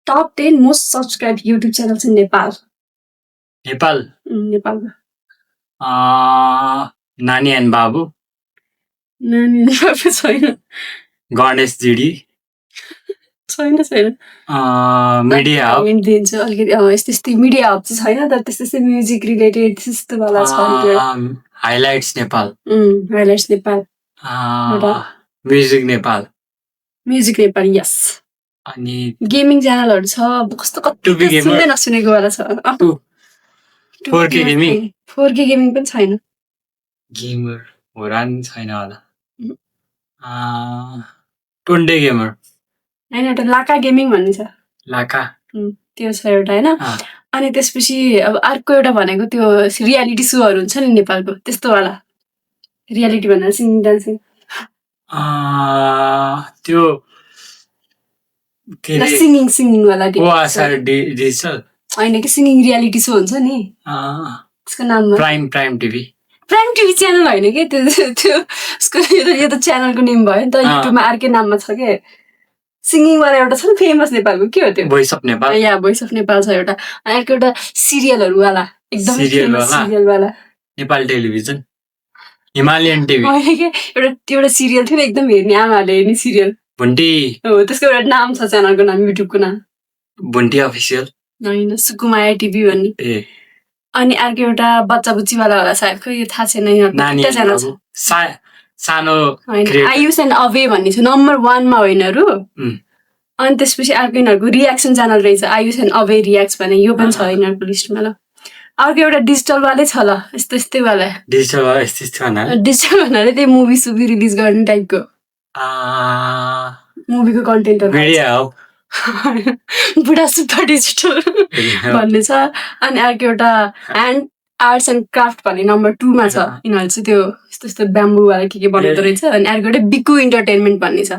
top 10 most subscribe YouTube channels in Nepal नेपालमा नानी and बाबु, नानी बाबु छैन गणेश जिडी, छैन मिडिया हब, हिन्ट दिन्छु अलिकति यस्तै मिडिया हब चाहिँ छैन तर त्यस्तै म्युजिक रिलेटेड त्यस्तोवाला छ highlights Nepal, highlights Nepal music Nepal, yes अनि गेमिङ च्यानलहरू छ कस्तो कति सुन्दै नसुनेको वाला छ 4K गेमिङ 4K गेमिङ पनि छैन गेमर हो रान छैन होला टोन्डे गेमर होइन एउटा लाका गेमिङ भन्ने छ लाका त्यो छ एउटा होइन अनि त्यसपछि अब अर्को एउटा भनेको त्यो रियालिटी सोहरू हुन्छ नि नेपालको त्यस्तोवाला रियालिटी भनेर सिङ्गिङ डान्सिङ त्यो सिङ्गिङवाला होइन कि सिङ्गिङ रियालिटी सो हुन्छ नि त्यसको नाम प्राइम टिभी च्यानल होइन कि त्यो उसको यो त च्यानलको नेम भयो नि त युट्युबमा अर्कै नाममा छ के सिङ्गिङवाला एउटा छ नि फेमस नेपालको के हो त्यो भोइस अफ नेपाल छ एउटा अर्को एउटा सिरियलहरूवाला एकदम सिरियलवाला नेपाल टेलिभिजन हिमालयन टिभी होइन कि एउटा सिरियल थियो नि एकदम हेर्ने आमाहरूले हेर्ने सिरियल भुन्टी हो त्यसको एउटा नाम छ च्यानलको नाम युट्युबको नाम भुन्टी अफिसियल होइन सुकुमाया टिभी भन्ने अनि अर्को एउटा बच्चा बुच्चीवाला होला सायद खोइ यो थाहा छैन सानो आयुष एन्ड अवे भन्ने छ नम्बर 1 मा हो यिनीहरू अनि त्यसपछि अर्को यिनीहरूको रियाक्सन च्यानल रहेछ आयुष एन्ड अवे रियाक्स भने यो पनि छ यिनीहरूको लिस्टमा ल अर्को एउटा डिजिटल वालै छ ल यस्तै वाला डिजिटल भन्नाले त्यही मुभी सुभी रिलिज गर्ने टाइपको मुभीको कन्टेन्टहरू बुढा सुब्बा डिजिटल भन्ने छ अनि अर्को एउटा ह्यान्ड आर्ट्स एन्ड क्राफ्ट भन्ने नम्बर 2 मा छ यिनीहरू चाहिँ त्यो यस्तो ब्याम्बूवाला के बनाउँदो रहेछ अनि अर्को एउटा बिकु इन्टरटेनमेन्ट भन्ने छ